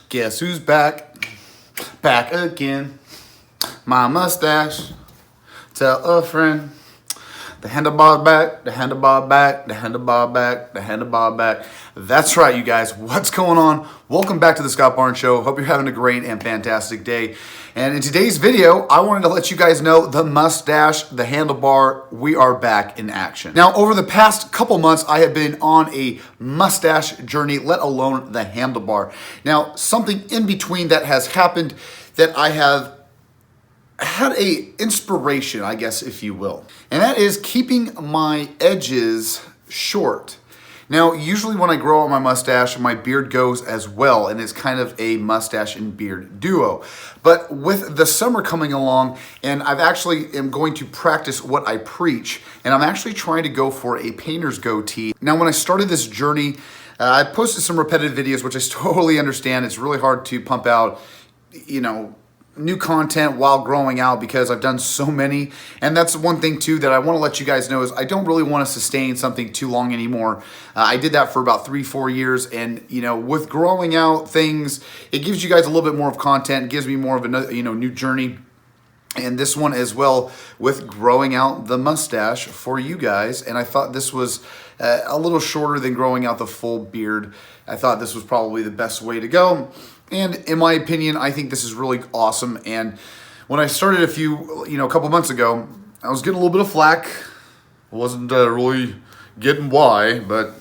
Guess who's back? Back again. My mustache. Tell a friend. The handlebar back, the handlebar back, the handlebar back, the handlebar back. That's right, you guys. What's going on? Welcome back to the Scott Barnes Show. Hope you're having a great and fantastic day. And in today's video, I wanted to let you guys know the mustache, the handlebar, we are back in action. Now, over the past couple months, I have been on a mustache journey, let alone the handlebar. Now, something in between that has happened that I have had a inspiration, I guess, if you will. And that is keeping my edges short. Now, usually when I grow out my mustache, my beard goes as well, and it's kind of a mustache and beard duo. But with the summer coming along, and I've actually am going to practice what I preach, and I'm actually trying to go for a painter's goatee. Now, when I started this journey, I posted some repetitive videos, which I totally understand. It's really hard to pump out, new content while growing out because I've done so many. And that's one thing too that I want to let you guys know is I don't really want to sustain something too long anymore. I did that for about 3-4 years, and with growing out things, it gives you guys a little bit more of content, gives me more of a new journey. And this one as well with growing out the mustache for you guys. And I thought this was a little shorter than growing out the full beard. I thought this was probably the best way to go. And in my opinion, I think this is really awesome. And when I started a couple months ago, I was getting a little bit of flack. I wasn't really getting why, but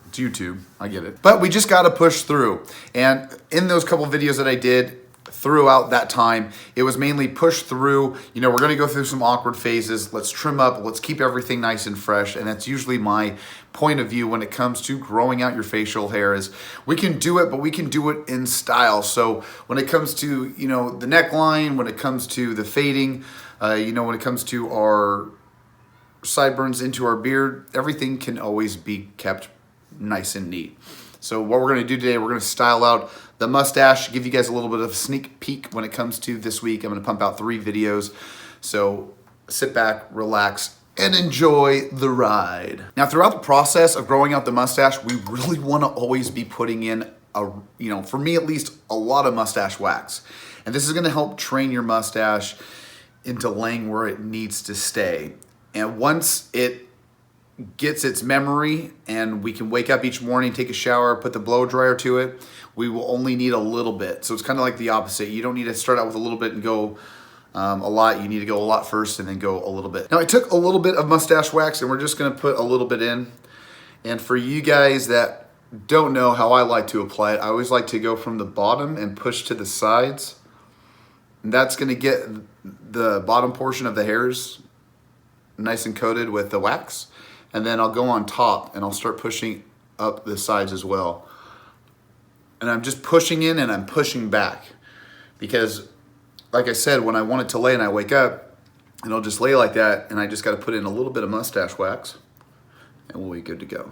it's YouTube. I get it. But we just got to push through. And in those couple videos that I did throughout that time, it was mainly push through. We're going to go through some awkward phases. Let's trim up. Let's keep everything nice and fresh. And that's usually my point of view when it comes to growing out your facial hair is we can do it, but we can do it in style. So when it comes to, the neckline, when it comes to the fading, when it comes to our sideburns into our beard, everything can always be kept nice and neat. So what we're going to do today, we're going to style out the mustache, give you guys a little bit of a sneak peek when it comes to this week. I'm going to pump out 3 videos. So sit back, relax, and enjoy the ride. Now, throughout the process of growing out the mustache, we really want to always be putting in for me at least, a lot of mustache wax. And this is going to help train your mustache into laying where it needs to stay. And once it gets its memory and we can wake up each morning, take a shower, put the blow dryer to it, we will only need a little bit. So it's kind of like the opposite. You don't need to start out with a little bit and go a lot. You need to go a lot first and then go a little bit. Now I took a little bit of mustache wax and we're just gonna put a little bit in. And for you guys that don't know how I like to apply it, I always like to go from the bottom and push to the sides. And that's gonna get the bottom portion of the hairs nice and coated with the wax. And then I'll go on top and I'll start pushing up the sides as well. And I'm just pushing in and I'm pushing back. Because like I said, when I want it to lay and I wake up, it'll just lay like that, and I just gotta put in a little bit of mustache wax and we'll be good to go.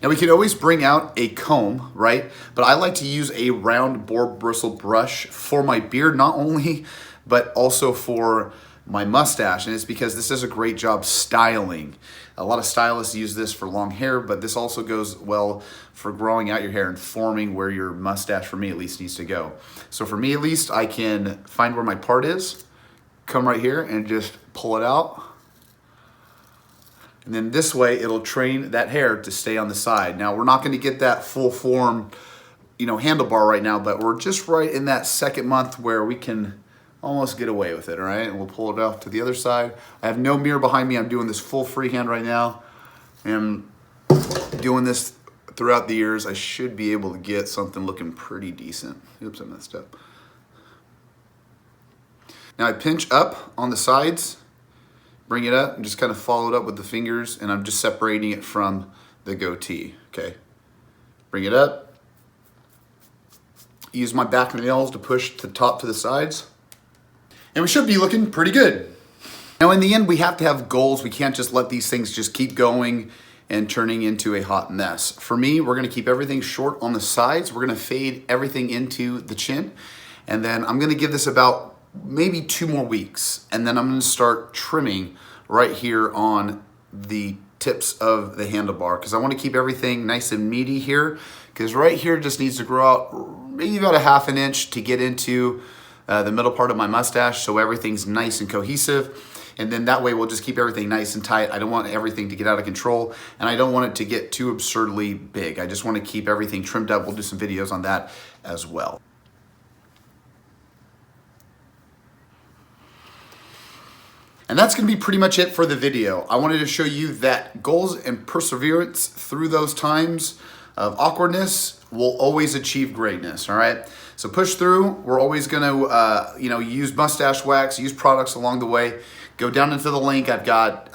Now we can always bring out a comb, right? But I like to use a round boar bristle brush for my beard, not only but also for my mustache. And it's because this does a great job styling. A lot of stylists use this for long hair, but this also goes well for growing out your hair and forming where your mustache, for me at least, needs to go. So for me at least, I can find where my part is, come right here and just pull it out. And then this way, it'll train that hair to stay on the side. Now, we're not gonna get that full form, handlebar right now, but we're just right in that second month where we can almost get away with it, all right? And we'll pull it out to the other side. I have no mirror behind me. I'm doing this full freehand right now. And doing this throughout the years, I should be able to get something looking pretty decent. Oops, I messed up. Now I pinch up on the sides, bring it up, and just kind of follow it up with the fingers, and I'm just separating it from the goatee, okay? Bring it up. Use my back nails to push the top to the sides. And we should be looking pretty good. Now in the end, we have to have goals. We can't just let these things just keep going and turning into a hot mess. For me, we're gonna keep everything short on the sides. We're gonna fade everything into the chin. And then I'm gonna give this about maybe 2 more weeks. And then I'm gonna start trimming right here on the tips of the handlebar, because I want to keep everything nice and meaty here, because right here just needs to grow out maybe about a 1/2 inch to get into the middle part of my mustache, so everything's nice and cohesive. And then that way we'll just keep everything nice and tight. I don't want everything to get out of control, and I don't want it to get too absurdly big. I just want to keep everything trimmed up. We'll do some videos on that as well. And that's gonna be pretty much it for the video. I wanted to show you that goals and perseverance through those times of awkwardness will always achieve greatness, all right? So push through. We're always gonna use mustache wax, use products along the way. Go down into the link. I've got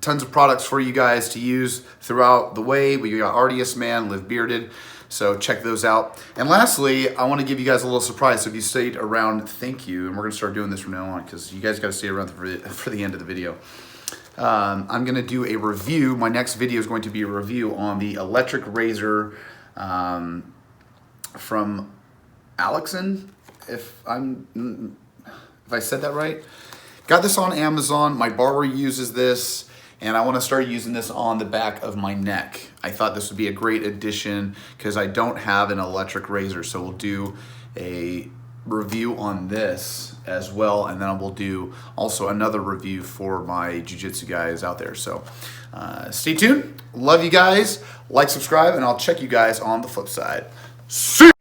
tons of products for you guys to use throughout the way. We got Artiest Man, Live Bearded. So check those out. And lastly, I want to give you guys a little surprise. So if you stayed around, thank you. And we're going to start doing this from now on, because you guys got to stay around for the end of the video. I'm going to do a review. My next video is going to be a review on the electric razor from Alexon, if I said that right. Got this on Amazon. My barber uses this, and I want to start using this on the back of my neck. I thought this would be a great addition because I don't have an electric razor, so we'll do a review on this as well, and then we'll do also another review for my jiu-jitsu guys out there. So stay tuned. Love you guys. Like, subscribe, and I'll check you guys on the flip side. See ya!